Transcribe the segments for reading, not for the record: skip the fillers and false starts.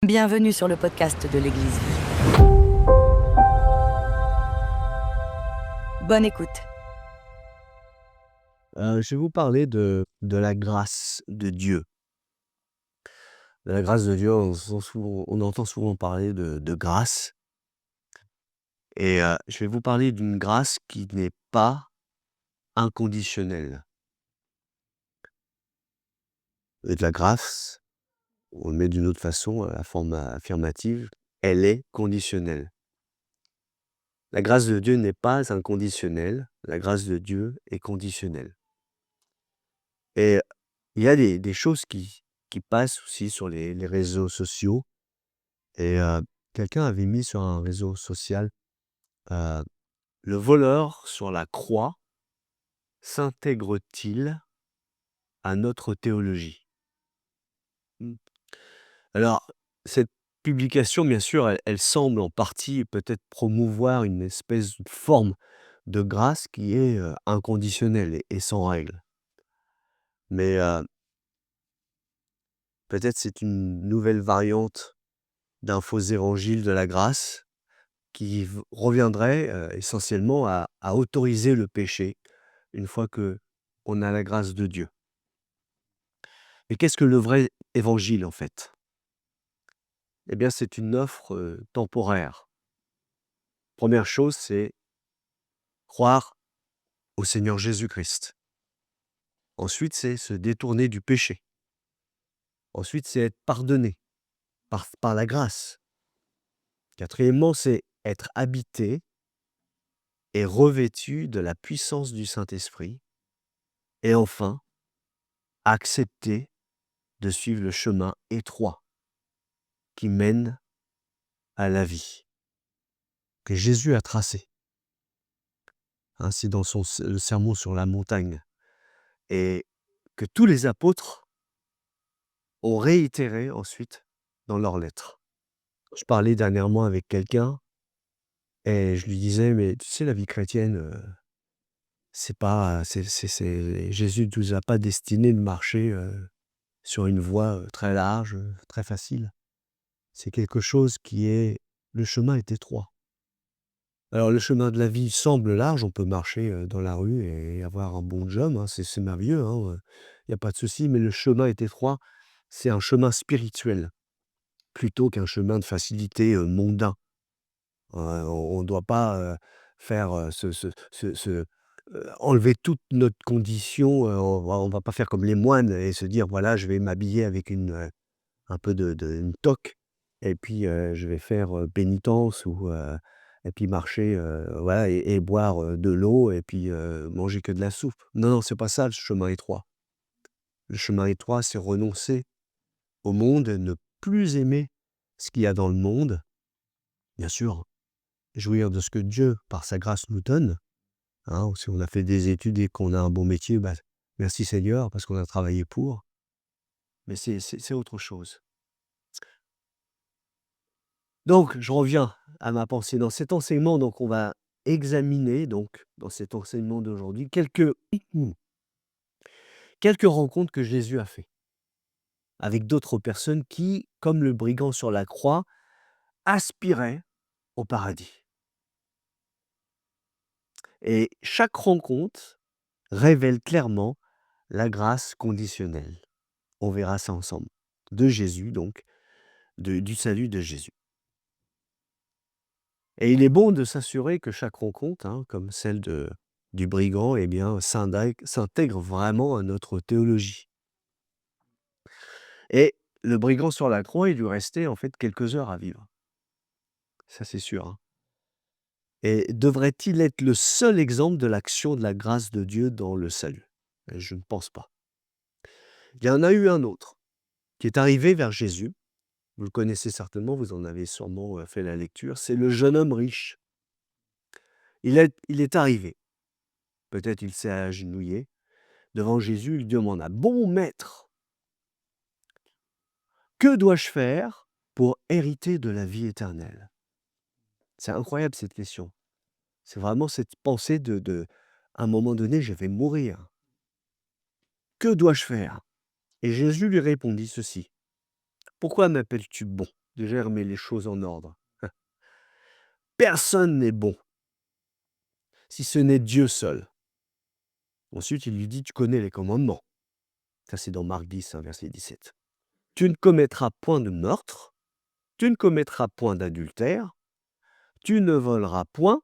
Bienvenue sur le podcast de l'Église Vie. Bonne écoute. Je vais vous parler de la grâce de Dieu. De la grâce de Dieu, on entend souvent parler de grâce et je vais vous parler d'une grâce qui n'est pas inconditionnelle. Et de la grâce, on le met d'une autre façon, la forme affirmative, elle est conditionnelle. La grâce de Dieu n'est pas inconditionnelle, la grâce de Dieu est conditionnelle. Et il y a des choses qui passent aussi sur les réseaux sociaux et quelqu'un avait mis sur un réseau social, heu: «Le voleur sur la croix s'intègre-t-il à notre théologie?» Mmh. Alors, cette publication, bien sûr, elle semble en partie peut-être promouvoir une espèce de forme de grâce qui est, inconditionnelle et sans règle. Mais, peut-être c'est une nouvelle variante d'un faux évangile de la grâce qui reviendrait essentiellement à autoriser le péché une fois que on a la grâce de Dieu. Mais qu'est-ce que le vrai évangile en fait? Eh bien, c'est une offre temporaire. Première chose, c'est croire au Seigneur Jésus-Christ. Ensuite, c'est se détourner du péché. Ensuite, c'est être pardonné par la grâce. Quatrièmement, c'est être habité et revêtu de la puissance du Saint-Esprit. Et enfin, accepter de suivre le chemin étroit qui mène à la vie, que Jésus a tracé. Hein, c'est dans le sermon sur la montagne. Et que tous les apôtres ont réitéré ensuite dans leurs lettres. Je parlais dernièrement avec quelqu'un et je lui disais: «Mais tu sais, la vie chrétienne, c'est pas Jésus ne nous a pas destinés de marcher, sur une voie, très large, très facile. C'est quelque chose qui est le chemin est étroit». Alors le chemin de la vie semble large, on peut marcher, dans la rue et avoir un bon job, hein, c'est merveilleux, hein, il y a pas de souci, mais le chemin est étroit, c'est un chemin spirituel, plutôt qu'un chemin de facilité, mondain. On ne doit pas, faire, enlever toute notre condition, on va pas faire comme les moines et se dire: «Voilà, je vais m'habiller avec un peu une toque et puis, je vais faire, pénitence ou et puis marcher, voilà et boire, de l'eau et puis, manger que de la soupe. Non, non, c'est pas ça le chemin étroit. Le chemin étroit, c'est renoncer au monde, ne plus aimer ce qu'il y a dans le monde, bien sûr, jouir de ce que Dieu, par sa grâce, nous donne, hein. Si on a fait des études et qu'on a un bon métier, bah, merci Seigneur parce qu'on a travaillé pour, mais c'est autre chose. Donc, je reviens à ma pensée. Dans cet enseignement, donc, on va examiner, donc, dans cet enseignement d'aujourd'hui, quelques rencontres que Jésus a fait avec d'autres personnes qui, comme le brigand sur la croix, aspiraient au paradis. Et chaque rencontre révèle clairement la grâce conditionnelle. On verra ça ensemble. De Jésus, donc, du salut de Jésus. Et il est bon de s'assurer que chaque rencontre, hein, comme celle du brigand, eh bien, s'intègre vraiment à notre théologie. Et le brigand sur la croix, il lui restait en fait quelques heures à vivre. Ça, c'est sûr, hein. Et devrait-il être le seul exemple de l'action de la grâce de Dieu dans le salut? Je ne pense pas. Il y en a eu un autre qui est arrivé vers Jésus. Vous le connaissez certainement, vous en avez sûrement fait la lecture. C'est le jeune homme riche. Il est arrivé. Peut-être il s'est agenouillé devant Jésus, il demanda: «Bon maître, que dois-je faire pour hériter de la vie éternelle?» C'est incroyable cette question. C'est vraiment cette pensée à un moment donné, je vais mourir. Que dois-je faire? Et Jésus lui répondit ceci: «Pourquoi m'appelles-tu bon? Déjà, il remet les choses en ordre. Personne n'est bon, si ce n'est Dieu seul. Ensuite, il lui dit, tu connais les commandements. Ça, c'est dans Marc 10, verset 17. Tu ne commettras point de meurtre, tu ne commettras point d'adultère, tu ne voleras point,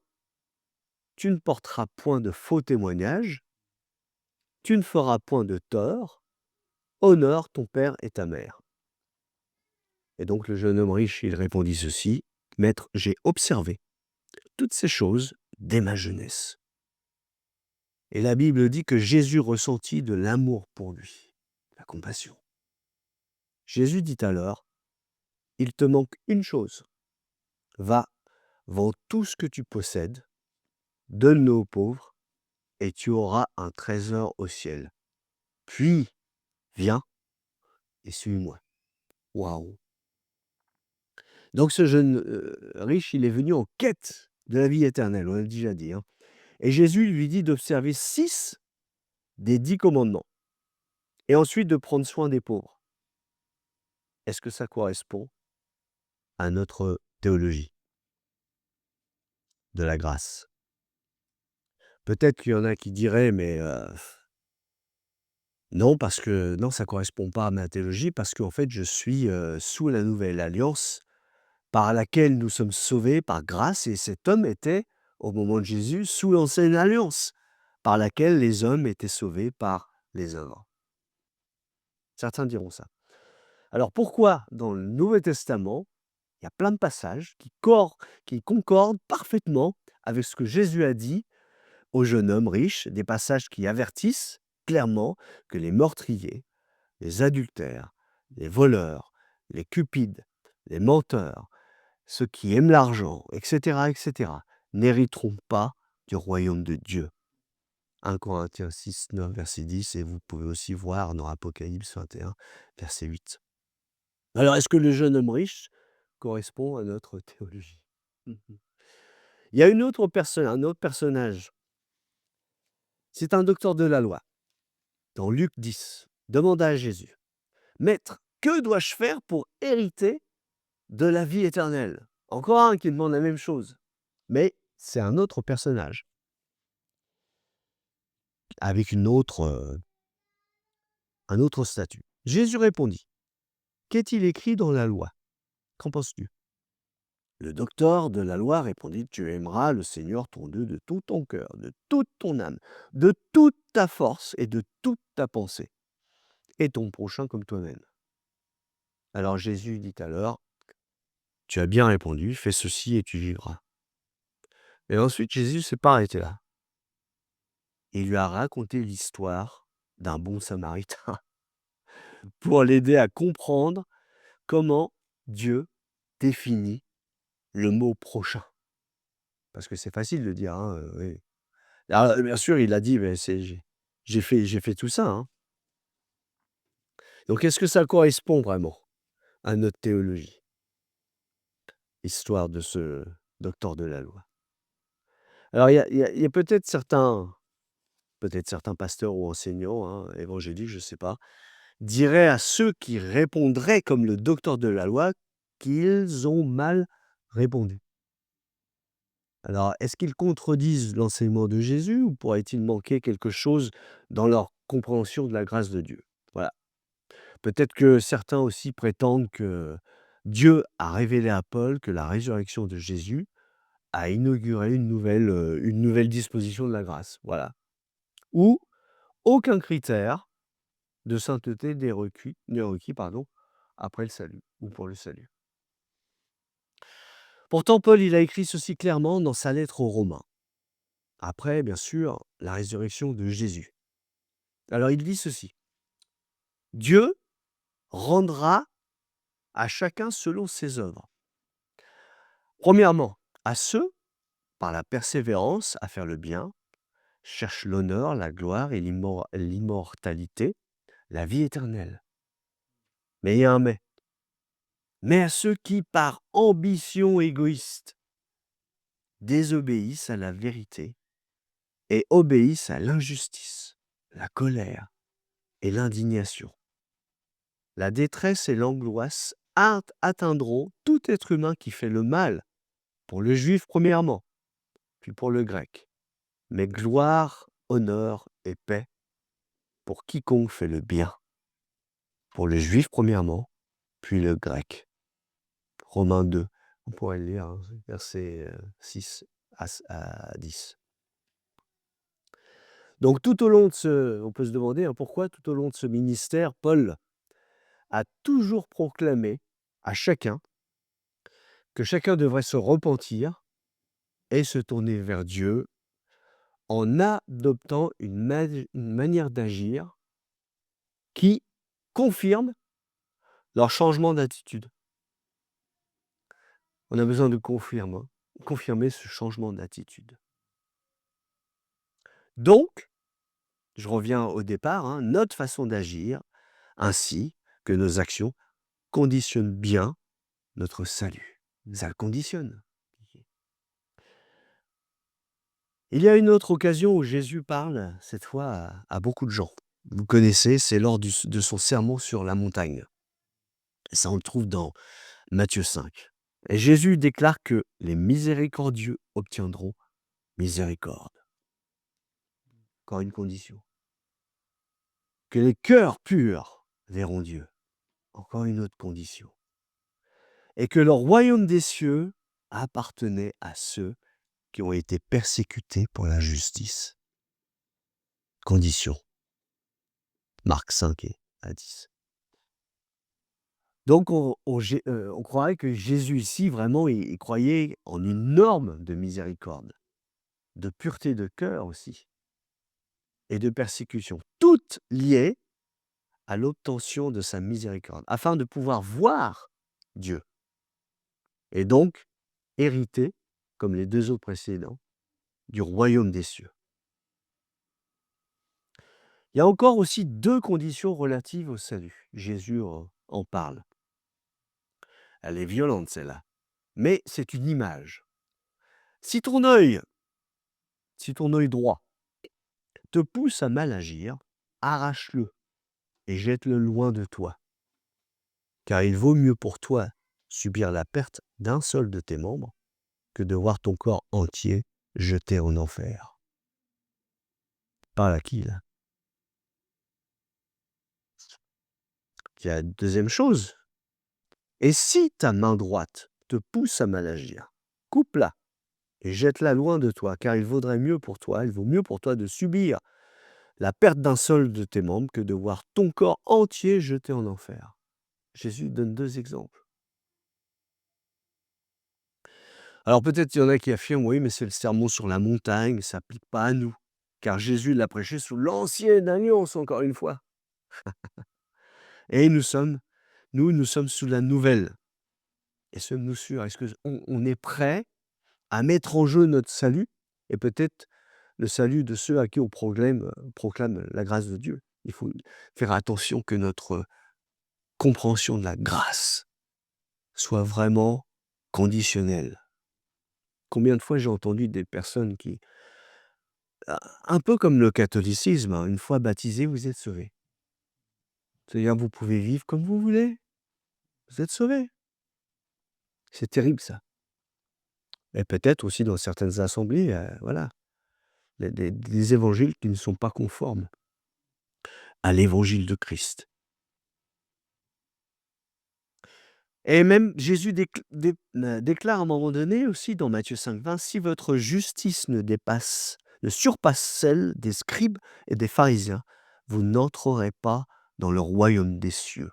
tu ne porteras point de faux témoignages, tu ne feras point de tort, honore ton père et ta mère. Et donc le jeune homme riche, il répondit ceci, Maître, j'ai observé toutes ces choses dès ma jeunesse. Et la Bible dit que Jésus ressentit de l'amour pour lui, la compassion. Jésus dit alors, il te manque une chose. Va, vends tout ce que tu possèdes, donne-le aux pauvres, et tu auras un trésor au ciel. Puis, viens et suis-moi. Waouh! Donc ce jeune riche, il est venu en quête de la vie éternelle, on l'a déjà dit. Et Jésus lui dit d'observer 6 des 10 commandements, et ensuite de prendre soin des pauvres. Est-ce que ça correspond à notre théologie de la grâce? Peut-être qu'il y en a qui diraient, mais non, parce que non, ça ne correspond pas à ma théologie, parce qu'en fait, je suis sous la nouvelle alliance par laquelle nous sommes sauvés par grâce, et cet homme était, au moment de Jésus, sous l'ancienne alliance, par laquelle les hommes étaient sauvés par les œuvres. Certains diront ça. Alors pourquoi dans le Nouveau Testament, il y a plein de passages qui concordent parfaitement avec ce que Jésus a dit au jeune homme riche, des passages qui avertissent clairement que les meurtriers, les adultères, les voleurs, les cupides, les menteurs, ceux qui aiment l'argent, etc., n'hériteront pas du royaume de Dieu. 1 Corinthiens 6, 9, verset 10, et vous pouvez aussi voir dans Apocalypse 21, verset 8. Alors, est-ce que le jeune homme riche correspond à notre théologie? Il y a un autre personnage, c'est un docteur de la loi. Dans Luc 10, demanda à Jésus, Maître, que dois-je faire pour hériter de la vie éternelle? Encore un qui demande la même chose. Mais c'est un autre personnage, avec un autre statut. Jésus répondit, qu'est-il écrit dans la loi? Qu'en penses-tu? Le docteur de la loi répondit, tu aimeras le Seigneur ton Dieu de tout ton cœur, de toute ton âme, de toute ta force et de toute ta pensée, et ton prochain comme toi-même. Alors Jésus dit alors, tu as bien répondu, fais ceci et tu vivras. Et ensuite Jésus ne s'est pas arrêté là. Il lui a raconté l'histoire d'un bon samaritain pour l'aider à comprendre comment Dieu définit le mot prochain. Parce que c'est facile de dire, oui. Alors, bien sûr, il a dit, mais j'ai fait tout ça. Donc, est-ce que ça correspond vraiment à notre théologie? Histoire de ce docteur de la loi. Alors, il y a peut-être certains pasteurs ou enseignants évangéliques, je ne sais pas, diraient à ceux qui répondraient comme le docteur de la loi qu'ils ont mal répondu. Alors, est-ce qu'ils contredisent l'enseignement de Jésus ou pourrait-il manquer quelque chose dans leur compréhension de la grâce de Dieu? Voilà. Peut-être que certains aussi prétendent que Dieu a révélé à Paul que la résurrection de Jésus a inauguré une nouvelle disposition de la grâce. Voilà. Ou aucun critère de sainteté n'est requis après le salut ou pour le salut. Pourtant, Paul il a écrit ceci clairement dans sa lettre aux Romains. Après, bien sûr, la résurrection de Jésus. Alors il dit ceci. Dieu rendra à chacun selon ses œuvres. Premièrement, à ceux, par la persévérance à faire le bien, cherchent l'honneur, la gloire et l'immortalité, la vie éternelle. Mais il y a un mais. Mais à ceux qui, par ambition égoïste, désobéissent à la vérité et obéissent à l'injustice, la colère et l'indignation. La détresse et l'angoisse atteindront tout être humain qui fait le mal, pour le juif premièrement, puis pour le grec. Mais gloire, honneur et paix pour quiconque fait le bien, pour le juif premièrement, puis le grec. Romains 2, on pourrait le lire, hein, versets 6 à 10. Donc tout au long de on peut se demander pourquoi tout au long de ce ministère, Paul a toujours proclamé à chacun que chacun devrait se repentir et se tourner vers Dieu en adoptant une manière d'agir qui confirme leur changement d'attitude. On a besoin de confirmer ce changement d'attitude. Donc, je reviens au départ, notre façon d'agir, ainsi que nos actions, conditionnent bien notre salut. Ça le conditionne. Il y a une autre occasion où Jésus parle, cette fois, à beaucoup de gens. Vous connaissez, c'est lors de son sermon sur la montagne. Ça, on le trouve dans Matthieu 5. Et Jésus déclare que les miséricordieux obtiendront miséricorde. Encore une condition. Que les cœurs purs verront Dieu. Encore une autre condition. Et que le royaume des cieux appartenait à ceux qui ont été persécutés pour la justice. Condition. Marc 5 à 10. Donc on croirait que Jésus ici, vraiment, il croyait en une norme de miséricorde, de pureté de cœur aussi, et de persécution, toutes liées à l'obtention de sa miséricorde, afin de pouvoir voir Dieu, et donc hériter, comme les deux autres précédents, du royaume des cieux. Il y a encore aussi deux conditions relatives au salut. Jésus en parle. Elle est violente, celle-là. Mais c'est une image. Si ton œil droit te pousse à mal agir, arrache-le et jette-le loin de toi. Car il vaut mieux pour toi subir la perte d'un seul de tes membres que de voir ton corps entier jeté en enfer. Parle à qui, là? Il y a une deuxième chose. Et si ta main droite te pousse à mal agir, coupe-la et jette-la loin de toi, car il vaut mieux pour toi de subir la perte d'un seul de tes membres que de voir ton corps entier jeté en enfer. Jésus donne deux exemples. Alors peut-être il y en a qui affirment, oui, mais c'est le sermon sur la montagne, ça ne s'applique pas à nous, car Jésus l'a prêché sous l'ancienne alliance, encore une fois. Et nous sommes sous la nouvelle. Et sommes-nous sûrs? Est-ce qu'on est prêt à mettre en jeu notre salut et peut-être le salut de ceux à qui on proclame la grâce de Dieu? Il faut faire attention que notre compréhension de la grâce soit vraiment conditionnelle. Combien de fois j'ai entendu des personnes qui, un peu comme le catholicisme, une fois baptisé, vous êtes sauvé. C'est-à-dire, vous pouvez vivre comme vous voulez, vous êtes sauvé. C'est terrible ça. Et peut-être aussi dans certaines assemblées, voilà, des évangiles qui ne sont pas conformes à l'évangile de Christ. Et même Jésus déclare à un moment donné aussi dans Matthieu 5,20, si votre justice ne surpasse celle des scribes et des pharisiens, vous n'entrerez pas dans le royaume des cieux.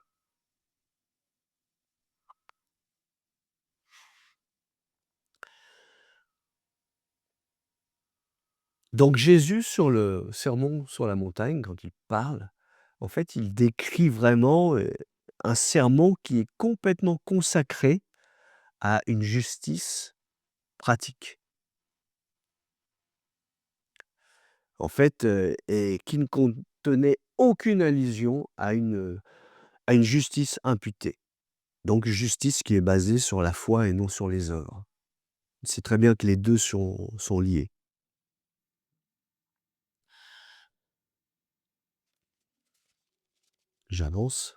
Donc Jésus, sur le sermon sur la montagne, quand il parle, en fait, il décrit vraiment un sermon qui est complètement consacré à une justice pratique. En fait, et qui ne contenait aucune allusion à une justice imputée. Donc justice qui est basée sur la foi et non sur les œuvres. C'est très bien que les deux sont liés. J'avance.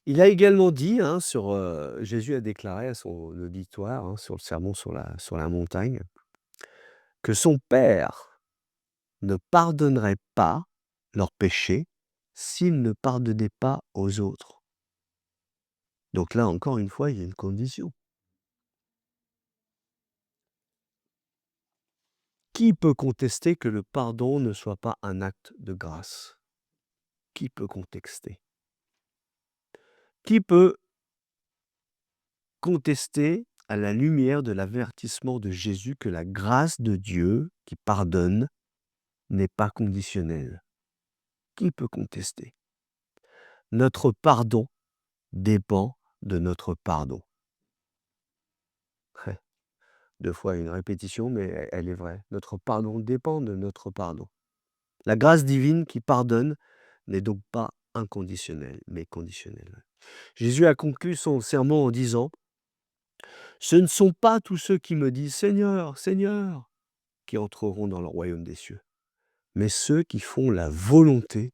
Il a également dit, hein, Jésus a déclaré à son auditoire, hein, sur le sermon sur la montagne, que son Père ne pardonnerait pas leurs péchés s'il ne pardonnait pas aux autres. Donc là, encore une fois, il y a une condition. Qui peut contester que le pardon ne soit pas un acte de grâce? Qui peut contester? Qui peut contester à la lumière de l'avertissement de Jésus que la grâce de Dieu qui pardonne n'est pas conditionnelle? Qui peut contester? Notre pardon dépend de notre pardon. Ouais, 2 fois une répétition, mais elle est vraie. Notre pardon dépend de notre pardon. La grâce divine qui pardonne n'est donc pas inconditionnelle, mais conditionnelle. Jésus a conclu son sermon en disant: «Ce ne sont pas tous ceux qui me disent: Seigneur, Seigneur, qui entreront dans le royaume des cieux, mais ceux qui font la volonté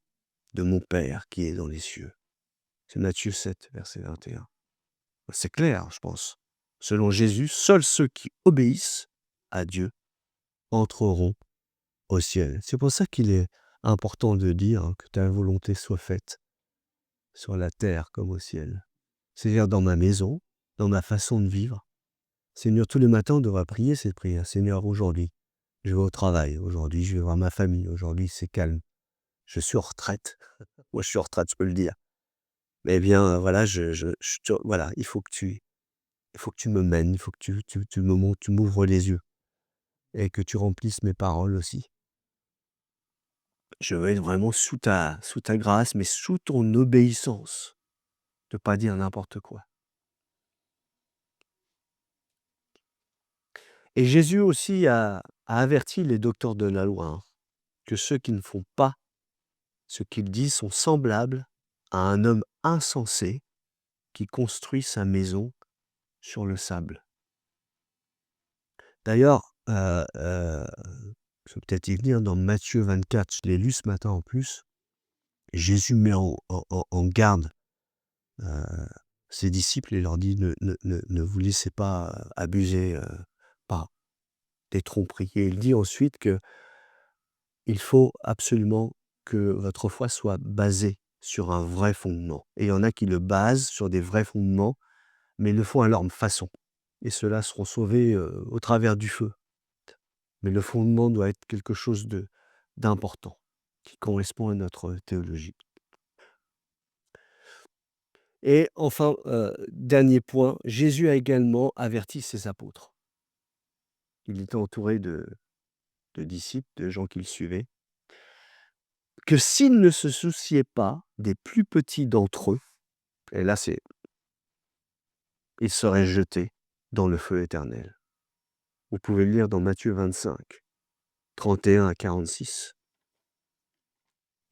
de mon Père qui est dans les cieux.» C'est Matthieu 7, verset 21. C'est clair, je pense. Selon Jésus, seuls ceux qui obéissent à Dieu entreront au ciel. C'est pour ça qu'il est important de dire, hein, que ta volonté soit faite sur la terre comme au ciel. C'est-à-dire dans ma maison, dans ma façon de vivre. Seigneur, tous les matins, on devra prier cette prière. Seigneur, aujourd'hui, je vais au travail. Aujourd'hui, je vais voir ma famille. Aujourd'hui, c'est calme. Je suis en retraite. Moi, je suis en retraite, je peux le dire. Mais bien, voilà, voilà, il faut que tu me mènes, il faut que tu m'ouvres les yeux et que tu remplisses mes paroles aussi. Je veux être vraiment sous ta grâce, mais sous ton obéissance, de pas dire n'importe quoi. Et Jésus aussi a averti les docteurs de la loi, hein, que ceux qui ne font pas ce qu'ils disent sont semblables à un homme insensé qui construit sa maison sur le sable. D'ailleurs, je vais peut-être y venir dans Matthieu 24, je l'ai lu ce matin en plus. Jésus met en garde ses disciples et leur dit: Ne vous laissez pas abuser par des tromperies. Et il dit ensuite que il faut absolument que votre foi soit basée sur un vrai fondement. Et il y en a qui le basent sur des vrais fondements, mais le font à leur façon. Et ceux-là seront sauvés au travers du feu. Mais le fondement doit être quelque chose d'important, qui correspond à notre théologie. Et enfin, dernier point, Jésus a également averti ses apôtres. Il était entouré de disciples, de gens qui le suivaient, que s'ils ne se souciaient pas des plus petits d'entre eux, et là ils seraient jetés dans le feu éternel. Vous pouvez le lire dans Matthieu 25, 31 à 46.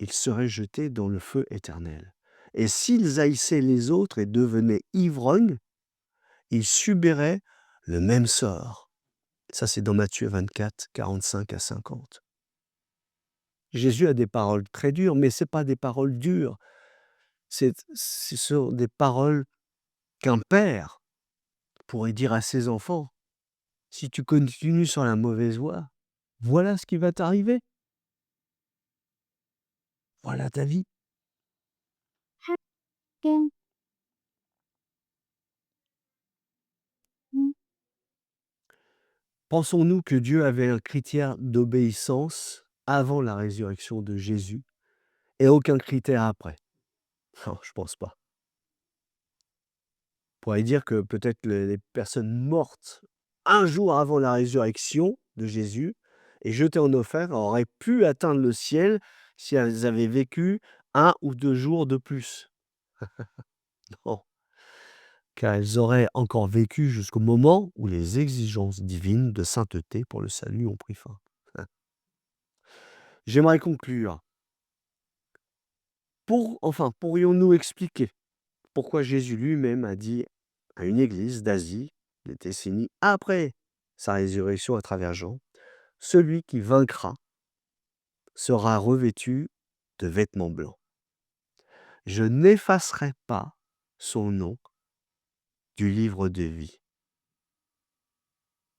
Ils seraient jetés dans le feu éternel. Et s'ils haïssaient les autres et devenaient ivrognes, ils subiraient le même sort. Ça, c'est dans Matthieu 24, 45 à 50. Jésus a des paroles très dures, mais ce n'est pas des paroles dures. Ce sont des paroles qu'un père pourrait dire à ses enfants. Si tu continues sur la mauvaise voie, voilà ce qui va t'arriver. Voilà ta vie. Pensons-nous que Dieu avait un critère d'obéissance avant la résurrection de Jésus et aucun critère après? Non, je pense pas. On pourrait dire que peut-être les personnes mortes un jour avant la résurrection de Jésus et jetées en enfer auraient pu atteindre le ciel si elles avaient vécu 1 ou 2 jours de plus. Non, car elles auraient encore vécu jusqu'au moment où les exigences divines de sainteté pour le salut ont pris fin. J'aimerais conclure. Pourrions-nous expliquer pourquoi Jésus lui-même a dit à une église d'Asie, des décennies après sa résurrection à travers Jean, celui qui vaincra sera revêtu de vêtements blancs. Je n'effacerai pas son nom du livre de vie.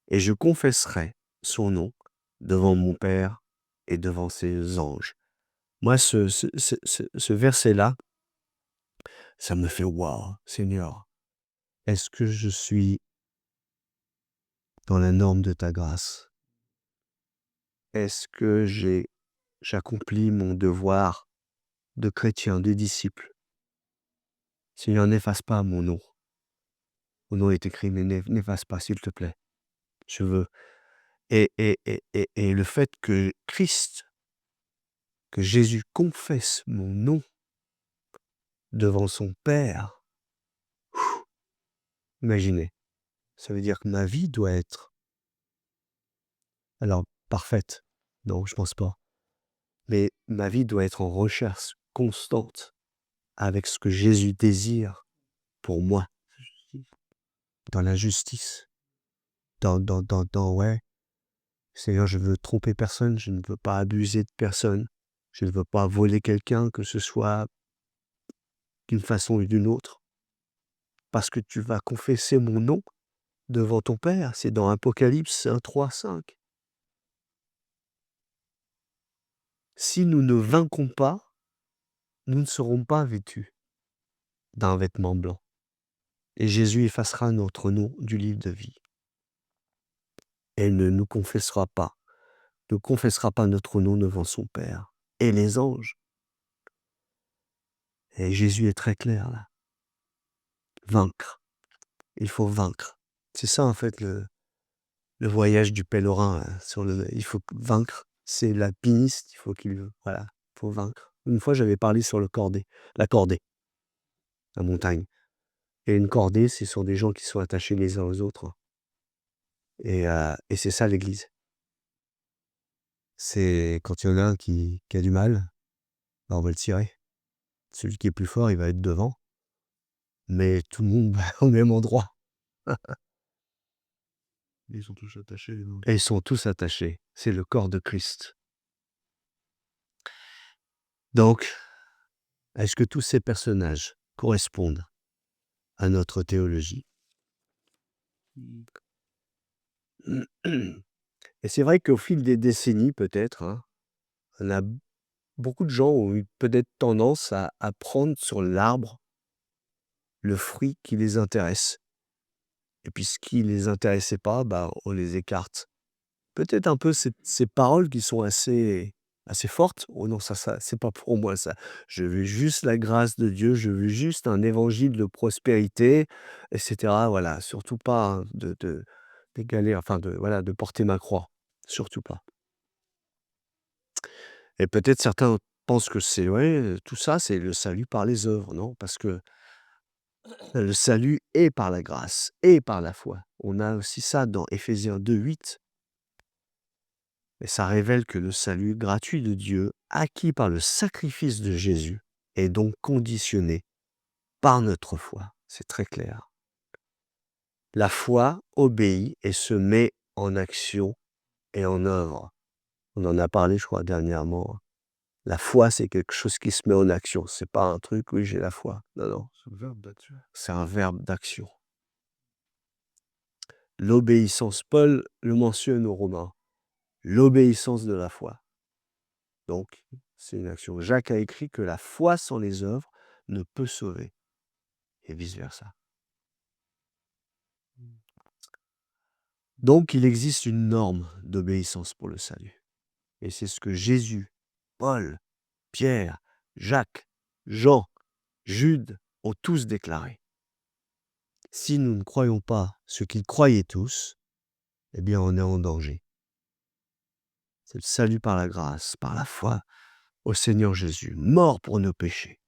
Et je confesserai son nom devant mon Père et devant ses anges. Moi, ce verset-là, ça me fait waouh, Seigneur, est-ce que je suis dans la norme de ta grâce? Est-ce que j'accomplis mon devoir de chrétien, de disciple? Seigneur, n'efface pas mon nom. Mon nom est écrit, mais n'efface pas, s'il te plaît. Je veux. Et le fait que Christ, que Jésus confesse mon nom devant son Père, imaginez, ça veut dire que ma vie doit être, alors parfaite, non, je pense pas, mais ma vie doit être en recherche constante avec ce que Jésus désire pour moi, dans la justice, ouais, Seigneur, je veux tromper personne, je ne veux pas abuser de personne, je ne veux pas voler quelqu'un, que ce soit d'une façon ou d'une autre, parce que tu vas confesser mon nom devant ton Père, c'est dans Apocalypse 1, 3, 5. Si nous ne vaincons pas, nous ne serons pas vêtus d'un vêtement blanc. Et Jésus effacera notre nom du livre de vie. Et ne nous confessera pas, ne confessera pas notre nom devant son Père et les anges. Et Jésus est très clair là. Vaincre. Il faut vaincre. C'est ça en fait le voyage du pèlerin. Hein, il faut vaincre. C'est l'alpiniste, il faut faut vaincre. Une fois j'avais parlé sur la cordée, la montagne. Et une cordée, ce sont des gens qui sont attachés les uns aux autres. Et c'est ça l'Église. C'est quand il y en a un qui a du mal, on va le tirer. Celui qui est plus fort, il va être devant. Mais tout le monde va au même endroit. Ils sont tous attachés. Donc. Et ils sont tous attachés. C'est le corps de Christ. Donc, est-ce que tous ces personnages correspondent à notre théologie? Et c'est vrai qu'au fil des décennies, peut-être, hein, beaucoup de gens ont eu peut-être tendance à prendre sur l'arbre le fruit qui les intéresse. Et puis ce qui les intéressait pas, on les écarte. Peut-être un peu ces paroles qui sont assez fortes. Oh non, ça c'est pas pour moi ça. Je veux juste la grâce de Dieu, je veux juste un évangile de prospérité, etc. Voilà, surtout pas hein, d'égaler, enfin de porter ma croix. Surtout pas. Et peut-être certains pensent que c'est tout ça, c'est le salut par les œuvres, non? Parce que le salut est par la grâce et par la foi. On a aussi ça dans Éphésiens 2, 8. Et ça révèle que le salut gratuit de Dieu, acquis par le sacrifice de Jésus, est donc conditionné par notre foi. C'est très clair. La foi obéit et se met en action et en œuvre. On en a parlé, je crois, dernièrement. La foi, c'est quelque chose qui se met en action. C'est pas un truc, oui, j'ai la foi. Non, non. C'est un verbe d'action. C'est un verbe d'action. L'obéissance, Paul le mentionne aux Romains. L'obéissance de la foi. Donc, c'est une action. Jacques a écrit que la foi sans les œuvres ne peut sauver. Et vice-versa. Donc, il existe une norme d'obéissance pour le salut. Et c'est ce que Jésus, Paul, Pierre, Jacques, Jean, Jude ont tous déclaré. Si nous ne croyons pas ce qu'ils croyaient tous, eh bien on est en danger. C'est le salut par la grâce, par la foi au Seigneur Jésus, mort pour nos péchés.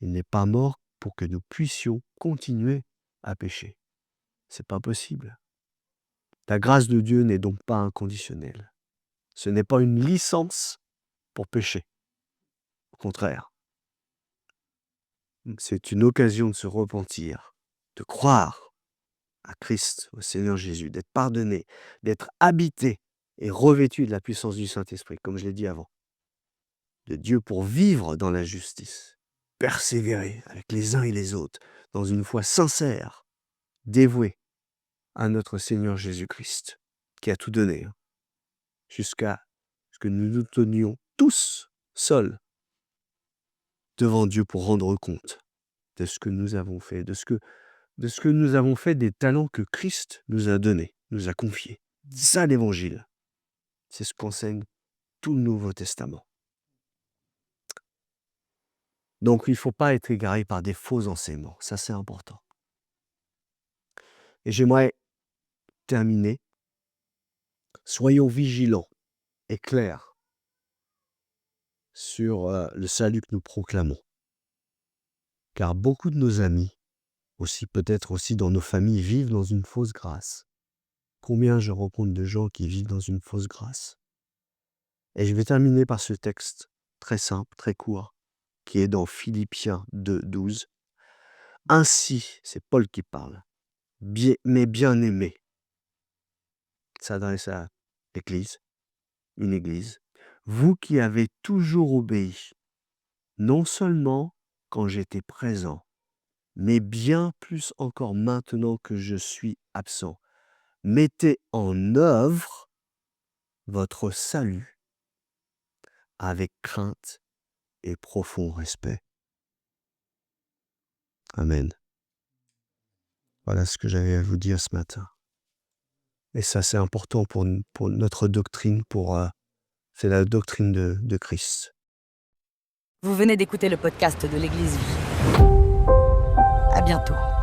Il n'est pas mort pour que nous puissions continuer à pécher. C'est pas possible. La grâce de Dieu n'est donc pas inconditionnelle. Ce n'est pas une licence pour pécher. Au contraire. C'est une occasion de se repentir, de croire à Christ, au Seigneur Jésus, d'être pardonné, d'être habité et revêtu de la puissance du Saint-Esprit, comme je l'ai dit avant, de Dieu pour vivre dans la justice. persévérer avec les uns et les autres dans une foi sincère, dévouée à notre Seigneur Jésus-Christ, qui a tout donné, jusqu'à ce que nous nous tenions tous seuls devant Dieu pour rendre compte de ce que nous avons fait, de ce que nous avons fait des talents que Christ nous a donnés, nous a confiés. Ça, l'Évangile, c'est ce qu'enseigne tout le Nouveau Testament. Donc, il ne faut pas être égaré par des faux enseignements. Ça, c'est important. Et j'aimerais terminer. Soyons vigilants et clairs sur le salut que nous proclamons. Car beaucoup de nos amis, aussi peut-être aussi dans nos familles, vivent dans une fausse grâce. Combien je rencontre de gens qui vivent dans une fausse grâce. Et je vais terminer par ce texte très simple, très court, qui est dans Philippiens 2, 12. Ainsi, c'est Paul qui parle, mes bien-aimés, ça s'adresse à l'Église, une Église, vous qui avez toujours obéi, non seulement quand j'étais présent, mais bien plus encore maintenant que je suis absent. Mettez en œuvre votre salut avec crainte et profond respect. Amen. Voilà ce que j'avais à vous dire ce matin. Et ça, c'est important pour notre doctrine, c'est la doctrine de Christ. Vous venez d'écouter le podcast de l'Église Vie. À bientôt.